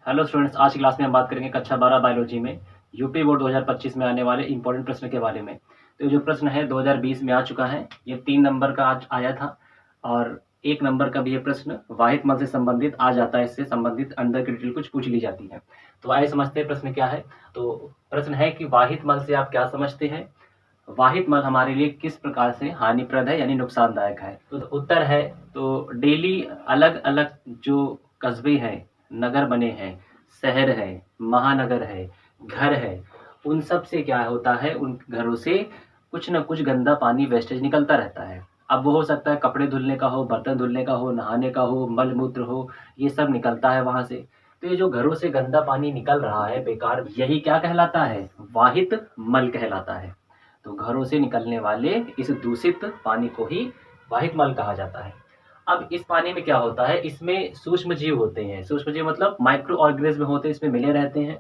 Hello students, आज की class में हम बात करेंगे कक्षा 12 बायोलॉजी में यूपी बोर्ड 2025 में आने वाले इंपॉर्टेंट प्रश्न के बारे में। तो ये जो प्रश्न है 2020 में आ चुका है। ये 3 नंबर का आज आया था और 1 नंबर का भी ये प्रश्न वाहित मल से संबंधित आ जाता है। इससे संबंधित अंदर की डिटेल कुछ पूछ ली जाती है। तो आइए समझते हैं प्रश्न क्या है। तो प्रश्न है कि वाहित मल से आप क्या समझते हैं? वाहित मल हमारे लिए किस प्रकार से हानिप्रद है यानी नुकसानदायक है? तो उत्तर है, तो डेली अलग अलग जो कस्बे हैं, नगर बने हैं, शहर है, महानगर है, घर है, उन सब से क्या होता है, उन घरों से कुछ ना कुछ गंदा पानी वेस्टेज निकलता रहता है। अब वो हो सकता है कपड़े धुलने का हो, बर्तन धुलने का हो, नहाने का हो, मल मूत्र हो, ये सब निकलता है वहां से। तो ये जो घरों से गंदा पानी निकल रहा है बेकार, यही क्या कहलाता है? वाहित मल कहलाता है। तो घरों से निकलने वाले इस दूषित पानी को ही वाहित मल कहा जाता है। अब इस पानी में क्या होता है, इसमें सूक्ष्म जीव होते हैं। सूक्ष्म जीव मतलब माइक्रो ऑर्गेनिज्म होते हैं, इसमें मिले रहते हैं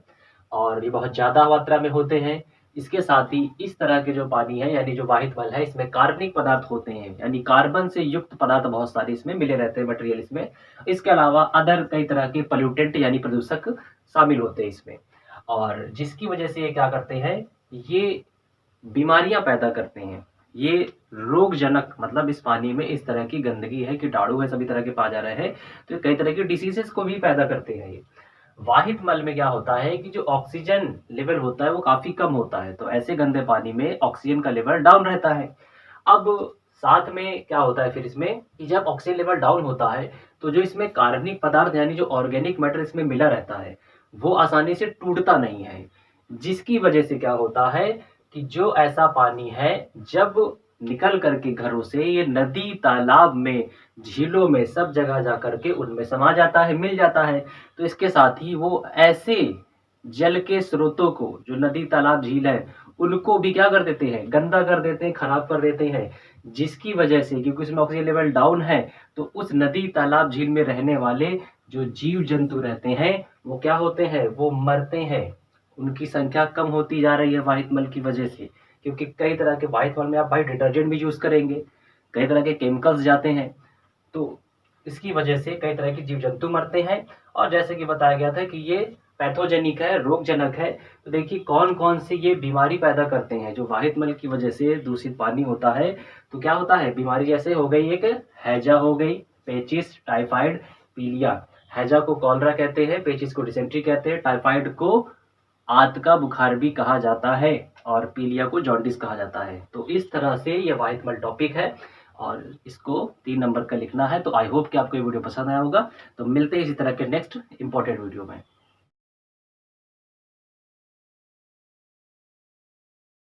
और ये बहुत ज़्यादा मात्रा में होते हैं। इसके साथ ही इस तरह के जो पानी है यानी जो वाहित मल है, इसमें कार्बनिक पदार्थ होते हैं यानी कार्बन से युक्त पदार्थ बहुत सारे इसमें मिले रहते हैं, मटेरियल इसमें। इसके अलावा अदर कई तरह के पोल्यूटेंट यानी प्रदूषक शामिल होते हैं इसमें, और जिसकी वजह से ये क्या करते हैं, ये बीमारियां पैदा करते हैं। ये रोगजनक मतलब इस पानी में इस तरह की गंदगी है, कीटाणु है, सभी तरह के पाए जा रहे हैं, तो कई तरह की डिसीजेस को भी पैदा करते हैं ये। वाहित मल में क्या होता है कि जो ऑक्सीजन लेवल होता है वो काफी कम होता है, तो ऐसे गंदे पानी में ऑक्सीजन का लेवल डाउन रहता है। अब साथ में क्या होता है फिर इसमें कि जब ऑक्सीजन लेवल डाउन होता है तो जो इसमें कार्बनिक पदार्थ यानी जो ऑर्गेनिक मैटर इसमें मिला रहता है वो आसानी से टूटता नहीं है, जिसकी वजह से क्या होता है कि जो ऐसा पानी है जब निकल करके घरों से ये नदी तालाब में, झीलों में, सब जगह जा करके उनमें समा जाता है, मिल जाता है। तो इसके साथ ही वो ऐसे जल के स्रोतों को, जो नदी तालाब झील है, उनको भी क्या कर देते हैं, गंदा कर देते हैं, खराब कर देते हैं। जिसकी वजह से क्योंकि उसमें ऑक्सीजन लेवल डाउन है, तो उस नदी तालाब झील में रहने वाले जो जीव जंतु रहते हैं वो क्या होते हैं, वो मरते हैं। उनकी संख्या कम होती जा रही है वाहित मल की वजह से, क्योंकि कई तरह के वाहित मल में आप भाई डिटर्जेंट भी यूज करेंगे, कई तरह के केमिकल्स जाते हैं, तो इसकी वजह से कई तरह के जीव जंतु मरते हैं। और जैसे कि बताया गया था कि ये पैथोजेनिक है, रोगजनक है। तो देखिए कौन कौन से ये बीमारी पैदा करते हैं जो वाहित मल की वजह से दूषित पानी होता है। तो क्या होता है बीमारी, जैसे हो गई एक हैजा हो गई, पेचिस, टाइफाइड, पीलिया। हैजा को कॉलरा कहते हैं, पेचिस को डिसेंट्री कहते हैं, टाइफाइड को आंत का बुखार भी कहा जाता है और पीलिया को जॉन्डिस कहा जाता है। तो इस तरह से ये वाहित मल टॉपिक है और इसको 3 नंबर का लिखना है। तो आई होप कि आपको ये वीडियो पसंद आया होगा। तो मिलते हैं इसी तरह के नेक्स्ट इंपॉर्टेंट वीडियो में।